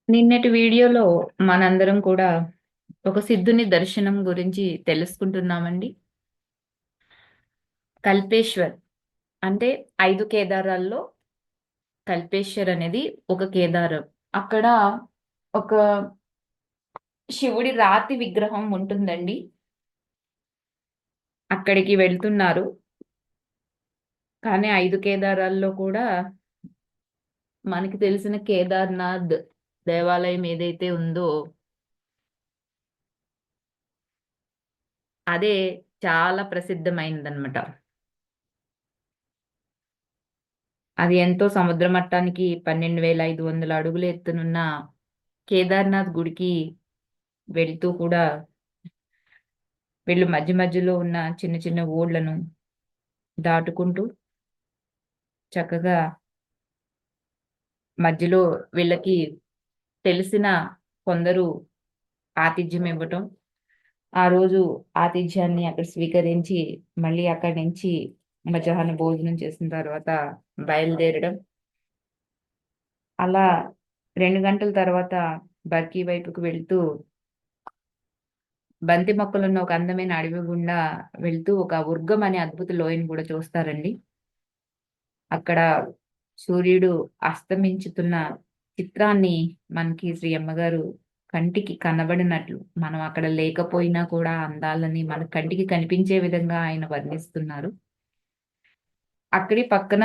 నిన్నటి వీడియోలో మనందరం కూడా ఒక సిద్ధుని దర్శనం గురించి తెలుసుకుంటున్నామండి. కల్పేశ్వర్ అంటే 5 కేదారాల్లో కల్పేశ్వర్ అనేది ఒక కేదారం. అక్కడ ఒక శివుడి రాతి విగ్రహం ఉంటుందండి. అక్కడికి వెళ్తున్నారు. కానీ 5 కేదారాల్లో కూడా మనకి తెలిసిన కేదార్నాథ్ దేవాలయం ఏదైతే ఉందో అదే చాలా ప్రసిద్ధమైనదన్నమాట. అది ఎంతో సముద్ర మట్టానికి 12,500 అడుగులు ఎత్తునున్న కేదార్నాథ్ గుడికి వెళ్తూ కూడా వీళ్ళు మధ్య మధ్యలో ఉన్న చిన్న చిన్న ఊళ్ళను దాటుకుంటూ చక్కగా మధ్యలో వీళ్ళకి తెలిసిన కొందరు ఆతిథ్యం ఇవ్వటం, ఆ రోజు ఆతిథ్యాన్ని అక్కడ స్వీకరించి మళ్ళీ అక్కడి నుంచి మధ్యాహ్న భోజనం చేసిన తర్వాత బయలుదేరడం. అలా 2 గంటల తర్వాత బర్కీ వైపుకు వెళ్తూ బంతి మొక్కలున్న ఒక అందమైన అడవి గుండా వెళ్తూ ఒక ఉర్గం అనే అద్భుత లోయని కూడా చూస్తారండి. అక్కడ సూర్యుడు అస్తమించుతున్న చిత్రాన్ని మనకి శ్రీ అమ్మగారు కంటికి కనబడినట్లు, మనం అక్కడ లేకపోయినా కూడా అందాలని మన కంటికి కనిపించే విధంగా ఆయన వర్ణిస్తున్నారు. అక్కడి పక్కన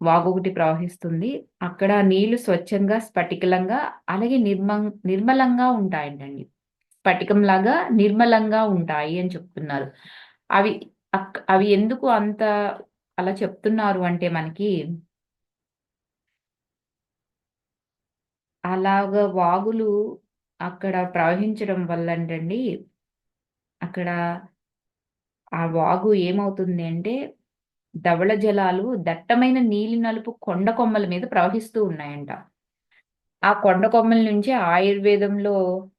వాగొకటి ప్రవహిస్తుంది. అక్కడ నీళ్లు స్వచ్ఛంగా, స్ఫటికలంగా, అలాగే నిర్మలంగా ఉంటాయంటండి. స్ఫటికంలాగా నిర్మలంగా ఉంటాయి అని చెప్తున్నారు. అవి అవి ఎందుకు అంత అలా చెప్తున్నారు అంటే మనకి, అలాగా వాగులు అక్కడ ప్రవహించడం వల్లంటండి, అక్కడ ఆ వాగు ఏమవుతుంది అంటే, ధవళ జలాలు దట్టమైన నీలి నలుపు కొండ కొమ్మల మీద ప్రవహిస్తూ ఉన్నాయంట. ఆ కొండ కొమ్మల నుంచి ఆయుర్వేదంలో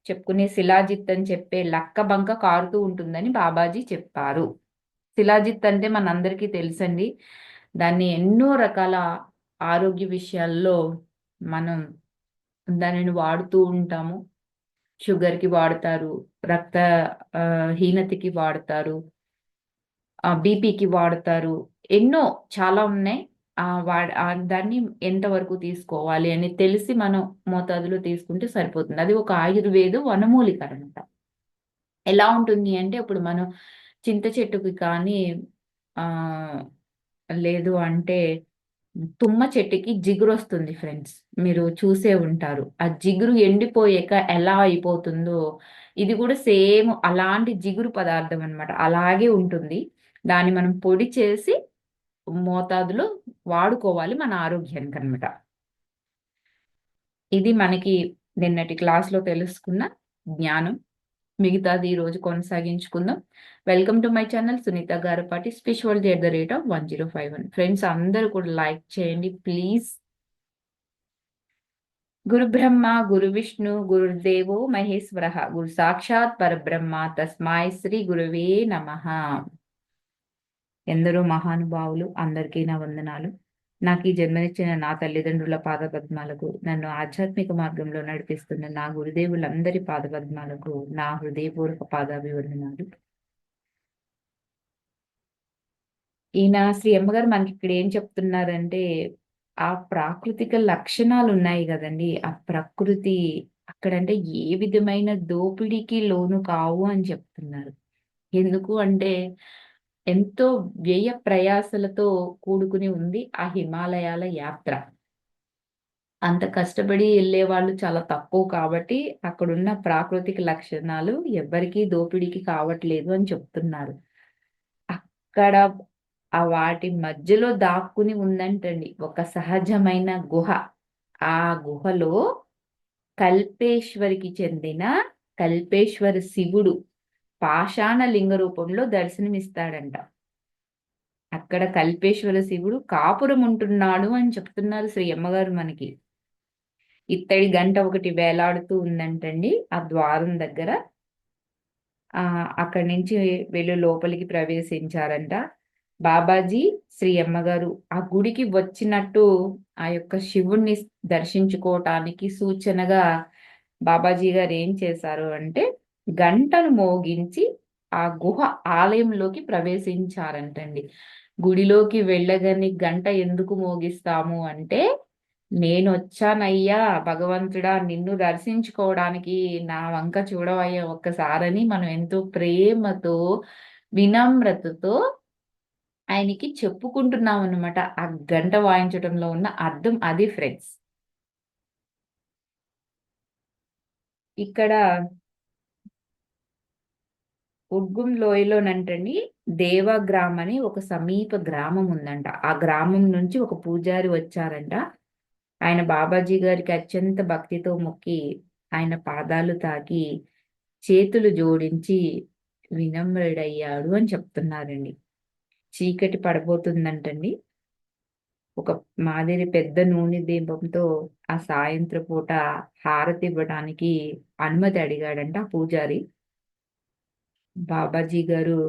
చెప్పుకునే శిలాజిత్ అని చెప్పే లక్క బంక కారుతూ ఉంటుందని బాబాజీ చెప్పారు. శిలాజిత్ అంటే మనందరికీ తెలుసండి. దాన్ని ఎన్నో రకాల ఆరోగ్య విషయాల్లో మనం దానిని వాడుతూ ఉంటాము. షుగర్‌కి వాడతారు, రక్త హీనతకి వాడతారు, బీపీకి వాడతారు. ఎన్నో చాలా ఉన్నాయి. దాన్ని ఎంతవరకు తీసుకోవాలి అని తెలిసి మనం మోతాదులో తీసుకుంటే సరిపోతుంది. అది ఒక ఆయుర్వేద వనమూలిక అన్నమాట. ఎలా ఉంటుంది అంటే, ఇప్పుడు మనం చింత చెట్టుకి కానీ ఆహ్, లేదు అంటే తుమ్మ చెట్టుకి జిగురొస్తుంది ఫ్రెండ్స్. మీరు చూసే ఉంటారు. ఆ జిగురు ఎండిపోయాక ఎలా అయిపోతుందో, ఇది కూడా సేమ్ అలాంటి జిగురు పదార్థం అన్నమాట. అలాగే ఉంటుంది. దాన్ని మనం పొడి చేసి మోతాదులో వాడుకోవాలి మన ఆరోగ్యానికనమాట. ఇది మనకి నిన్నటి క్లాస్‌లో తెలుసుకున్న జ్ఞానం. మిగతాది ఈరోజు కొనసాగించుకుందాం. Welcome to my channel Sunitha Garapati spirituality @ 1051. Friends అందరూ కూడా లైక్ చేయండి ప్లీజ్. గురు బ్రహ్మ, గురు విష్ణు, గురుర్దేవో మహేశ్వరః. గురు సాక్షాత్ పరబ్రహ్మ తస్మాయ్ శ్రీ గురవే నమః. ఎందరో మహానుభావులు, అందరికీ నా వందనాలు. నాకీ జన్మనిచ్చిన నా తల్లిదండ్రుల పాదపద్మాలకు, నన్ను ఆధ్యాత్మిక మార్గంలో నడిపిస్తున్న నా గురుదేవులందరి పాదపద్మాలకు నా హృదయపూర్వక పాదాభివందనాలు. ఈయన శ్రీ అమ్మగారు మనకిక్కడ ఏం చెప్తున్నారంటే, ఆ ప్రాకృతిక లక్షణాలున్నాయి గదండీ! ఆ ప్రకృతి అక్కడంటే ఏ విధమైన దోపిడీకి లోను కావు అని చెప్తున్నారు. ఎందుకు అంటే, ఎంతో వ్యయ ప్రయాసలతో కూడుకుని ఉంది ఆ హిమాలయాల యాత్ర. అంత కష్టపడి ఎళ్ళేవాళ్ళు చాలా తక్కువ కాబట్టి, అక్కడున్న ప్రాకృతిక లక్షణాలు ఎవ్వరికీ దోపిడీకి కావట్లేదు అని చెప్తున్నారు. అక్కడ వాటి మధ్యలో దాక్కుని ఉందంటండి ఒక సహజమైన గుహ. ఆ గుహలో కల్పేశ్వరికి చెందిన కల్పేశ్వర శివుడు పాషాణ లింగ రూపంలో దర్శనమిస్తాడంట. అక్కడ కల్పేశ్వర శివుడు కాపురం ఉంటున్నాడు అని చెప్తున్నారు శ్రీ అమ్మగారు మనకి. ఇత్తడి గంట ఒకటి వేలాడుతూ ఉందంటండి ఆ ద్వారం దగ్గర. అక్కడి నుంచి వీళ్ళు లోపలికి ప్రవేశించారంట. బాబాజీ శ్రీ అమ్మగారు ఆ గుడికి వచ్చినట్టు ఆ యొక్క శివుణ్ణి దర్శించుకోవటానికి సూచనగా బాబాజీ గారు ఏం చేశారు అంటే గంటను మోగించి ఆ గుహ ఆలయంలోకి ప్రవేశించారంటండి. గుడిలోకి వెళ్ళగానే గంట ఎందుకు మోగిస్తాము అంటే నేనొచ్చానయ్యా భగవంతుడా నిన్ను దర్శించుకోవడానికి నా వంక చూడవయ్యా ఒక్కసారని మనం ఎంతో ప్రేమతో వినమ్రతతో ఆయనకి చెప్పుకుంటున్నాం అనమాట. ఆ గంట వాయించటంలో ఉన్న అర్థం అది ఫ్రెండ్స్. ఇక్కడ ఉడ్గుం లోయలోనంటండి దేవగ్రామ్ అని ఒక సమీప గ్రామం ఉందంట. ఆ గ్రామం నుంచి ఒక పూజారి వచ్చారంట. ఆయన బాబాజీ గారికి అత్యంత భక్తితో మొక్కి ఆయన పాదాలు తాకి చేతులు జోడించి వినమ్రుడయ్యాడు అని చెప్తున్నారండి. చీకటి పడబోతుందంటండి. ఒక మాదిరి పెద్ద నూనె దీపంతో ఆ సాయంత్రం పూట హారతి ఇవ్వడానికి అనుమతి అడిగాడంట ఆ పూజారి. బాబాజీ గారు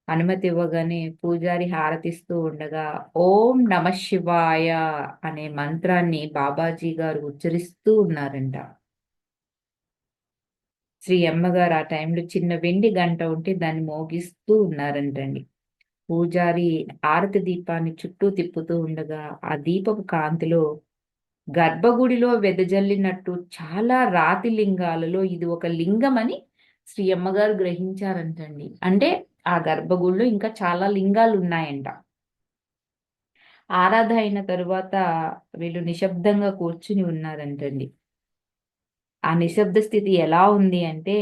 అనుమతి ఇవ్వగానే పూజారి హారతిస్తూ ఉండగా ఓం నమః శివాయ అనే మంత్రాన్ని బాబాజీ గారు ఉచ్చరిస్తూ ఉన్నారంట. శ్రీ అమ్మగారు ఆ టైంలో చిన్న వెండి గంట ఉంటే దాన్ని మోగిస్తూ ఉన్నారంటండి. పూజారి ఆరతి దీపాన్ని చుట్టూ తిప్పుతూ ఉండగా ఆ దీపపు కాంతిలో గర్భగుడిలో వెదజల్లినట్టు చాలా రాతి లింగాలలో ఇది ఒక లింగమని శ్రీ అమ్మగారు గ్రహించారంటండి. అంటే ఆ గర్భగుడిలో ఇంకా చాలా లింగాలు ఉన్నాయంట. ఆరాధన అయిన తరువాత వీళ్ళు నిశ్శబ్దంగా కూర్చుని ఉన్నారంటండి. ఆ నిశ్శబ్ద స్థితి ఎలా ఉంది అంటే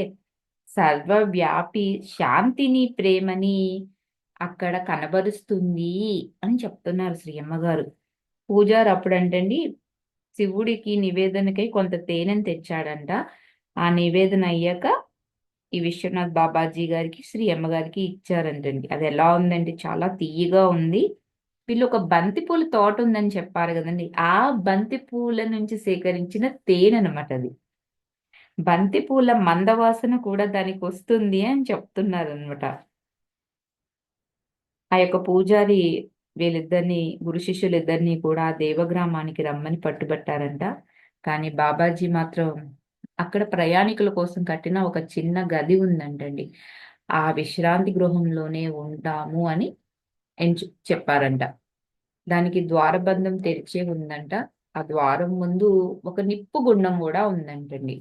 సర్వవ్యాపి శాంతిని, ప్రేమని అక్కడ కనబరుస్తుంది అని చెప్తున్నారు శ్రీ అమ్మగారు. పూజారి అప్పుడంటండి శివుడికి నివేదనకై కొంత తేనెను తెచ్చాడంట. ఆ నివేదన అయ్యాక ఈ విశ్వనాథ్ బాబాజీ గారికి, శ్రీ అమ్మగారికి ఇచ్చారంటండి. అది ఎలా ఉందంటే చాలా తియ్యగా ఉంది. వీళ్ళు ఒక బంతి పూల తోట ఉందని చెప్పారు కదండి. ఆ బంతి పూల నుంచి సేకరించిన తేనెనమాట అది. బంతి పూల మందవాసన కూడా దానికొస్తుంది అని చెప్తున్నారనమాట. ఆ యొక్క పూజారి వీళ్ళిద్దరిని గురు శిష్యులిద్దరిని కూడా ఆ దేవగ్రామానికి రమ్మని పట్టుబట్టారంట. కానీ బాబాజీ మాత్రం అక్కడ ప్రయాణికుల కోసం కట్టిన ఒక చిన్న గది ఉందంటండి. ఆ విశ్రాంతి గృహంలోనే ఉంటాము అని చెప్పారంట. దానికి ద్వారబంధం తెరిచే ఉందంట. ఆ ద్వారం ముందు ఒక నిప్పు గుండం గూడా ఉందంటండి.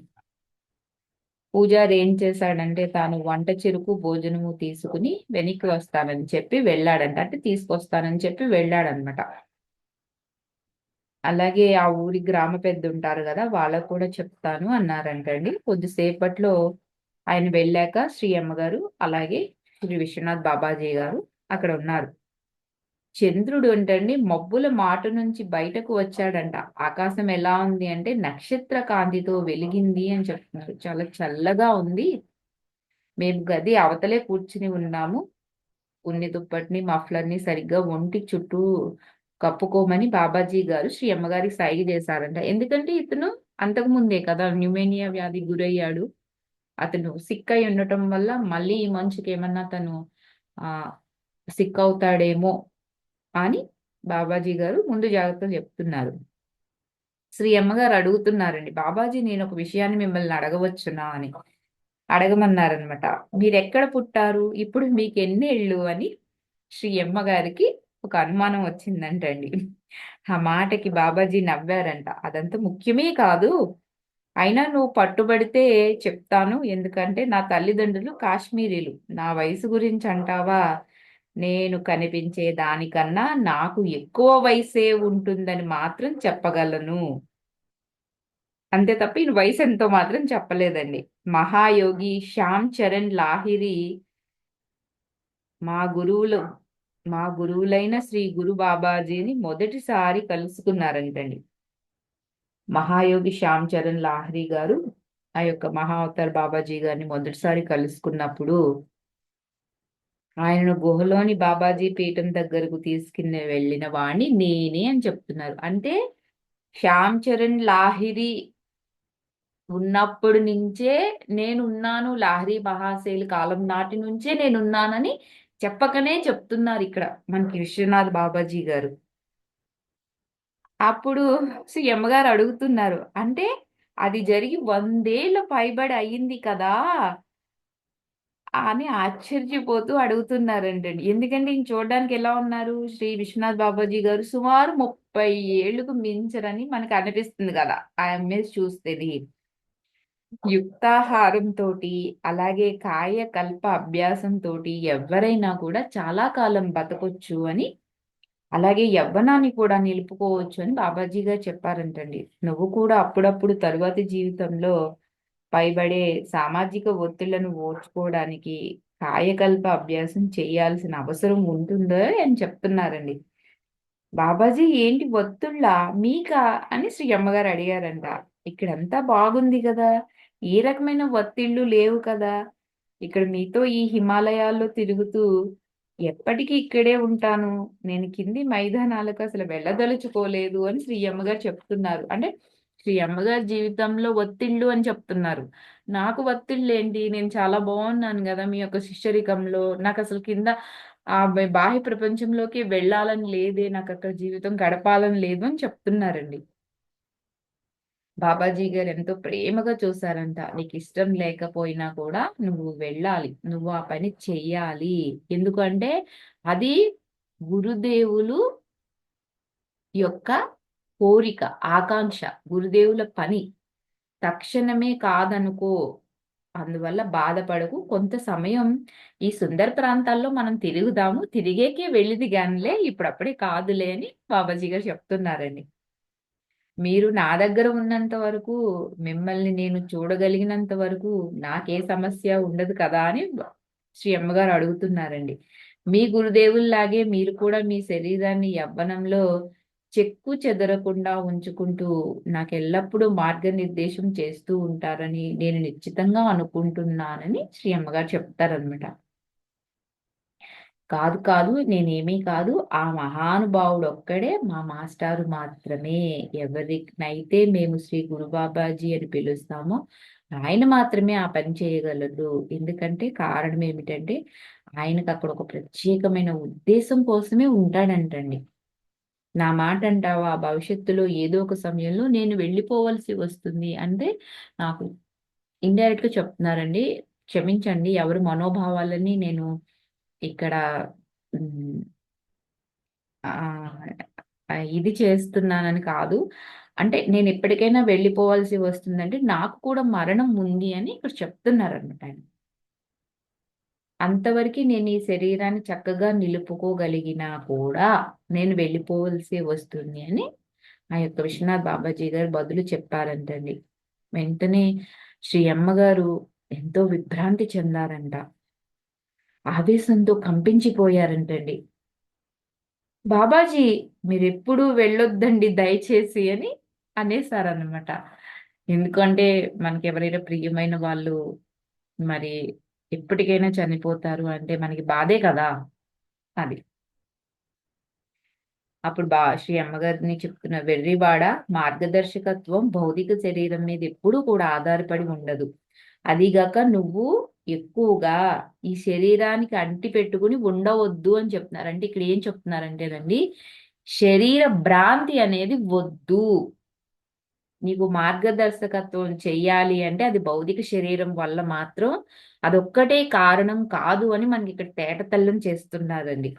పూజారి ఏం చేశాడంటే తాను వంట చెరుకు, భోజనము తీసుకుని వెనక్కి వస్తానని చెప్పి వెళ్ళాడంట. అంటే తీసుకొస్తానని చెప్పి వెళ్ళాడనమాట. అలాగే ఆ ఊరి గ్రామ పెద్దుంటారు గదా! వాళ్ళకి కూడా చెప్తాను అన్నారంటండి. కొద్దిసేపట్లో ఆయన వెళ్ళాక శ్రీ అమ్మగారు, అలాగే శ్రీ విశ్వనాథ్ బాబాజీ గారు అక్కడ ఉన్నారు. చంద్రుడు అంటండి మబ్బుల మాటు నుంచి బయటకు వచ్చాడంట. ఆకాశం ఎలా ఉంది అంటే నక్షత్ర కాంతితో వెలిగింది అని చెప్తున్నారు. చాలా చల్లగా ఉంది. మేము గది అవతలే కూర్చుని ఉన్నాము. ఉన్ని దుప్పటిని, మఫ్లర్‌ని సరిగ్గా ఒంటి చుట్టూ కప్పుకోమని బాబాజీ గారు శ్రీ అమ్మగారికి సైగ చేశారంట. ఎందుకంటే ఇతను అంతకుముందే కదా న్యూమోనియా వ్యాధికి గురయ్యాడు. అతను సిక్ అయి ఉండటం వల్ల మళ్ళీ ఈ మంచుకేమన్నా తను ఆహ్, సిక్ అవుతాడేమో అని బాబాజీ గారు ముందు జాగ్రత్తలు చెప్తున్నారు. శ్రీ అమ్మగారు అడుగుతున్నారండి. బాబాజీ నేనొక విషయాన్ని మిమ్మల్ని అడగవచ్చునా అని. అడగమన్నారనమాట. మీరెక్కడ పుట్టారు? ఇప్పుడు మీకెన్నేళ్ళు అని శ్రీ అమ్మగారికి ఒక అనుమానం వచ్చిందంటండి. ఆ మాటకి బాబాజీ నవ్వారంట. అదంతా ముఖ్యమే కాదు. అయినా నువ్వు పట్టుబడితే చెప్తాను. ఎందుకంటే నా తల్లిదండ్రులు కాశ్మీరీలు. నా వయసు గురించి అంటావా? నేను కనిపించే దానికన్నా నాకు ఎక్కువ వయసే ఉంటుందని మాత్రం చెప్పగలను. అంతే తప్ప ఈయన వయసెంతో మాత్రం చెప్పలేదండి. మహాయోగి శ్యామ్ చరణ్ లాహిరి మా గురువులు మా గురువులైన శ్రీ గురు బాబాజీని మొదటిసారి కలుసుకున్నారంటండి. మహాయోగి శ్యామ్ చరణ్ లాహిరి గారు ఆ యొక్క మహా అవతార్ బాబాజీ గారిని మొదటిసారి కలుసుకున్నప్పుడు ఆయనను గుహలోని బాబాజీ పీఠం దగ్గరకు తీసుకుని వెళ్ళిన వాడిని నేనే అని చెప్తున్నారు. అంటే శ్యామ్ చరణ్ లాహిరి ఉన్నప్పటి నుంచే నేనున్నాను. లాహిరి మహాశయులు కాలం నాటి నుంచే నేనున్నానని చెప్పకనే చెప్తున్నారు ఇక్కడ మనకి విశ్వనాథ్ బాబాజీ గారు. అప్పుడు శ్రీ అమ్మగారు అడుగుతున్నారు. అంటే అది జరిగి 100 ఏళ్లు పైబడి అయింది కదా! అని ఆశ్చర్యపోతూ అడుగుతున్నారంటండి. ఎందుకంటే ఈయన చూడడానికి ఎలా ఉన్నారు? శ్రీ విశ్వనాథ్ బాబాజీ గారు సుమారు 30 ఏళ్ళకు మించరని మనకు అనిపిస్తుంది గదా! ఆ ఇమేజ్ చూస్తేని. యుక్తాహారంతోటి, అలాగే కాయకల్ప అభ్యాసంతోటి ఎవ్వరైనా కూడా చాలా కాలం బతకొచ్చు అని, అలాగే యవ్వనాన్ని కూడా నిలుపుకోవచ్చు అని బాబాజీ గారు చెప్పారంటండి. నువ్వు కూడా అప్పుడప్పుడు తరువాతి జీవితంలో పైబడే సామాజిక ఒత్తిళ్లను ఓర్చుకోవడానికి కాయకల్ప అభ్యాసం చేయాల్సిన అవసరం ఉంటుందా అని చెప్తున్నారండి. బాబాజీ ఏంటి ఒత్తిళ్ళా? మీకా? అని శ్రీ అమ్మగారు అడిగారంట. ఇక్కడంతా బాగుంది గదా! ఏ రకమైన ఒత్తిళ్ళు లేవు కదా! ఇక్కడ మీతో ఈ హిమాలయాల్లో తిరుగుతూ ఎప్పటికి ఇక్కడే ఉంటాను. నేను కింది మైదానాలకు అసలు వెళ్ళదలుచుకోలేదు అని శ్రీ అమ్మగారు చెప్తున్నారు. అంటే శ్రీ అమ్మగారి జీవితంలో ఒత్తిళ్ళు అని చెప్తున్నారు. నాకు ఒత్తిళ్ళేంటి? నేను చాలా బావున్నాను గదా! మీ యొక్క శిష్యరికంలో. నాకసలు కింద బాహ్య ప్రపంచంలోకి వెళ్ళాలని లేదే. నాకక్కడ జీవితం గడపాలని లేదు అని చెప్తున్నారండి. బాబాజీ గారు ఎంతో ప్రేమగా చూసారంట. నీకిష్టం లేకపోయినా కూడా నువ్వు వెళ్ళాలి. నువ్వు ఆ పని చెయ్యాలి. ఎందుకంటే అది గురుదేవులు యొక్క కోరిక, ఆకాంక్ష. గురుదేవుల పని. తక్షణమే కాదనుకో. అందువల్ల బాధపడకు. కొంత సమయం ఈ సుందర ప్రాంతాల్లో మనం తిరుగుదాము. తిరిగేకే వెళ్ళిది గానిలే. ఇప్పుడప్పుడే కాదులే అని బాబాజీ గారు చెప్తున్నారండి. మీరు నా దగ్గర ఉన్నంత వరకు, మిమ్మల్ని నేను చూడగలిగినంత వరకు నాకే సమస్య ఉండదు కదా! అని శ్రీ అమ్మగారు అడుగుతున్నారండి. మీ గురుదేవుల్లాగే మీరు కూడా మీ శరీరాన్ని యవ్వనంలో చెక్కు చెదరకుండా ఉంచుకుంటూ నాకెల్లప్పుడూ మార్గనిర్దేశం చేస్తూ ఉంటారని నేను నిశ్చితంగా అనుకుంటున్నానని శ్రీ అమ్మగారు చెప్తారనమాట. కాదు కాదు. నేనేమీ కాదు. ఆ మహానుభావుడొక్కడే మా మాస్టారు మాత్రమే. ఎవరినైతే మేము శ్రీ గురు బాబాజీ అని పిలుస్తామో, ఆయన మాత్రమే ఆ పని చేయగలరు. ఎందుకంటే కారణం ఏమిటంటే, ఆయనకక్కడ ఒక ప్రత్యేకమైన ఉద్దేశం కోసమే ఉంటాడంటండి. నా మాటంటావా? భవిష్యత్తులో ఏదో ఒక సమయంలో నేను వెళ్ళిపోవలసి వస్తుంది. అంటే నాకు ఇండైరెక్ట్‌గా చెప్తున్నారండి. క్షమించండి. ఎవరి మనోభావాలని నేను ఇక్కడ హ్మ్. ఆహ్, ఇది చేస్తున్నానని కాదు. అంటే నేనెప్పటికైనా వెళ్ళిపోవాల్సి వస్తుందంటే, నాకు కూడా మరణం ఉంది అని ఇక్కడ చెప్తున్నారనమాట ఆయన. అంతవరకి నేను ఈ శరీరాన్ని చక్కగా నిలుపుకోగలిగినా కూడా, నేను వెళ్ళిపోవలసి వస్తుంది అని ఆ యొక్క విశ్వనాథ్ బాబాజీ గారు బదులు చెప్పారంటండి. వెంటనే శ్రీ అమ్మగారు ఎంతో విభ్రాంతి చెందారంట. ఆవేశంతో కంపించిపోయారంటండి. బాబాజీ మీరెప్పుడూ వెళ్ళొద్దండి దయచేసి అని అనేసారనమాట. ఎందుకంటే మనకెవరైనా ప్రియమైన వాళ్ళు మరి ఎప్పటికైనా చనిపోతారు అంటే మనకి బాధే కదా! అది. అప్పుడు శ్రీ అమ్మగారిని చెప్తున్న వెర్రివాడ మార్గదర్శకత్వం భౌతిక శరీరం మీద ఎప్పుడూ కూడా ఆధారపడి ఉండదు. అదీగాక నువ్వు ఎక్కువగా ఈ శరీరానికి అంటి పెట్టుకొని ఉండవద్దు అని చెప్తున్నారు. అంటే ఇక్కడ ఏం చెప్తున్నారంటేనండి, శరీర భ్రాంతి అనేది వద్దు. నీకు మార్గదర్శకత్వం చెయ్యాలి అంటే అది భౌతిక శరీరం వల్ల మాత్రం అదొక్కటే కారణం కాదు అని మనకి ఇక్కడ తేటతెల్లం చేస్తున్నారండి.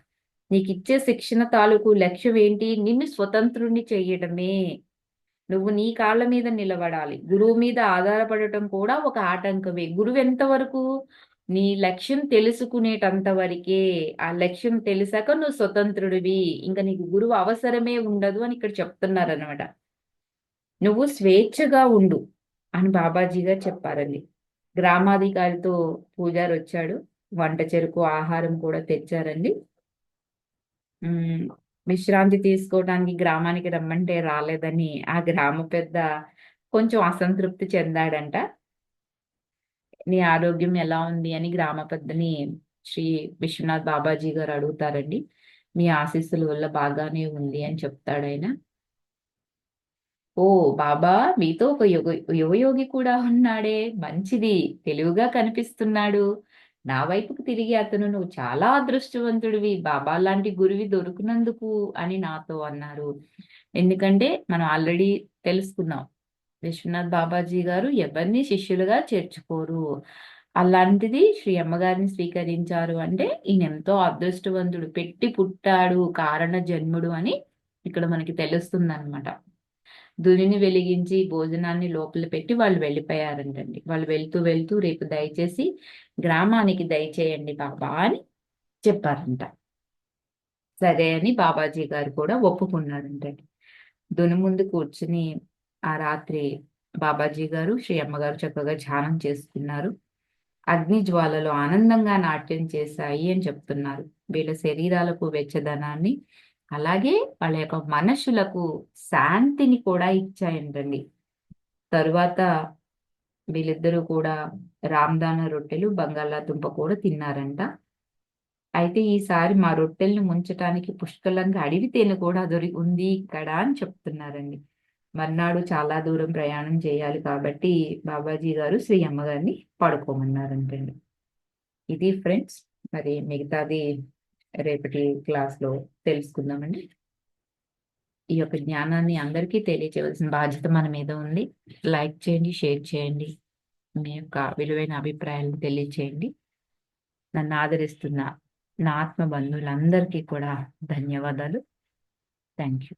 నీకిచ్చే శిక్షణ తాలూకు లక్ష్యం ఏంటి? నిన్ను స్వతంత్రుడిని చెయ్యడమే. నువ్వు నీ కాళ్ళ మీద నిలబడాలి. గురువు మీద ఆధారపడటం కూడా ఒక ఆటంకమే. గురువెంత వరకు? నీ లక్ష్యం తెలుసుకునేటంత వరకే. ఆ లక్ష్యం తెలిసాక నువ్వు స్వతంత్రుడివి. ఇంక నీకు గురువు అవసరమే ఉండదు అని ఇక్కడ చెప్తున్నారనమాట. నువ్వు స్వేచ్ఛగా ఉండు అని బాబాజీ గారు చెప్పారండి. గ్రామాధికారితో పూజారొచ్చాడు. వంట చెరకు, ఆహారం కూడా తెచ్చారండి. హ్మ్. విశ్రాంతి తీసుకోవడానికి గ్రామానికి రమ్మంటే రాలేదని ఆ గ్రామ పెద్ద కొంచెం అసంతృప్తి చెందాడంట. నీ ఆరోగ్యం ఎలా ఉంది అని గ్రామ పెద్దని శ్రీ విశ్వనాథ్ బాబాజీ గారు అడుగుతారండి. మీ ఆశీస్సుల వల్ల బాగానే ఉంది అని చెప్తాడాయన. ఓహ్! బాబా మీతో ఒక యువయోగి కూడా ఉన్నాడే. మంచిది. తెలివిగా కనిపిస్తున్నాడు. నా వైపుకు తిరిగి అతను "నువ్వు చాలా అదృష్టవంతుడివి. బాబా లాంటి గురువి దొరికినందుకు" అని నాతో అన్నారు. ఎందుకంటే మనం ఆల్రెడీ తెలుసుకున్నాం. విశ్వనాథ్ బాబాజీ గారు ఎవరిని శిష్యులుగా చేర్చుకోరు. అలాంటిది శ్రీ అమ్మగారిని స్వీకరించారు అంటే ఈయనెంతో అదృష్టవంతుడు. పెట్టి పుట్టాడు, కారణ జన్ముడు అని ఇక్కడ మనకి తెలుస్తుందనమాట. దునిని వెలిగించి భోజనాన్ని లోపల పెట్టి వాళ్ళు వెళ్ళిపోయారంటండి. వాళ్ళు వెళ్తూ వెళ్తూ రేపు దయచేసి గ్రామానికి దయచేయండి బాబా అని చెప్పారంట. సరే అని బాబాజీ గారు కూడా ఒప్పుకున్నారంటండి. దుని ముందు కూర్చుని ఆ రాత్రి బాబాజీ గారు, శ్రీ అమ్మగారు చక్కగా ధ్యానం చేసుకున్నారు. అగ్ని జ్వాలలు ఆనందంగా నాట్యం చేశాయి అని చెప్తున్నారు. వీళ్ళ శరీరాలకు వెచ్చదనాన్ని, అలాగే వాళ్ళ యొక్క మనస్సులకు శాంతిని కూడా ఇచ్చాయంటండి. తరువాత వీళ్ళిద్దరూ కూడా రామదాన రొట్టెలు, బంగాళాదుంప కూడా తిన్నారంట. అయితే ఈసారి మా రొట్టెల్ని ముంచటానికి పుష్కలంగా అడవి తేనె కూడా ఉంది ఇక్కడ అని చెప్తున్నారండి. మర్నాడు చాలా దూరం ప్రయాణం చేయాలి కాబట్టి బాబాజీ గారు శ్రీ అమ్మగారిని పడుకోమన్నారంటండి. ఇది ఫ్రెండ్స్. మరి మిగతాది రేపటి క్లాస్‌లో తెలుసుకుందామండి. ఈ యొక్క జ్ఞానాన్ని అందరికీ తెలియచేయవలసిన బాధ్యత మన మీద ఉంది. లైక్ చేయండి, షేర్ చేయండి. మీ యొక్క విలువైన అభిప్రాయాలను తెలియచేయండి. నన్ను ఆదరిస్తున్న నా ఆత్మ బంధువులందరికీ కూడా ధన్యవాదాలు. Thank you.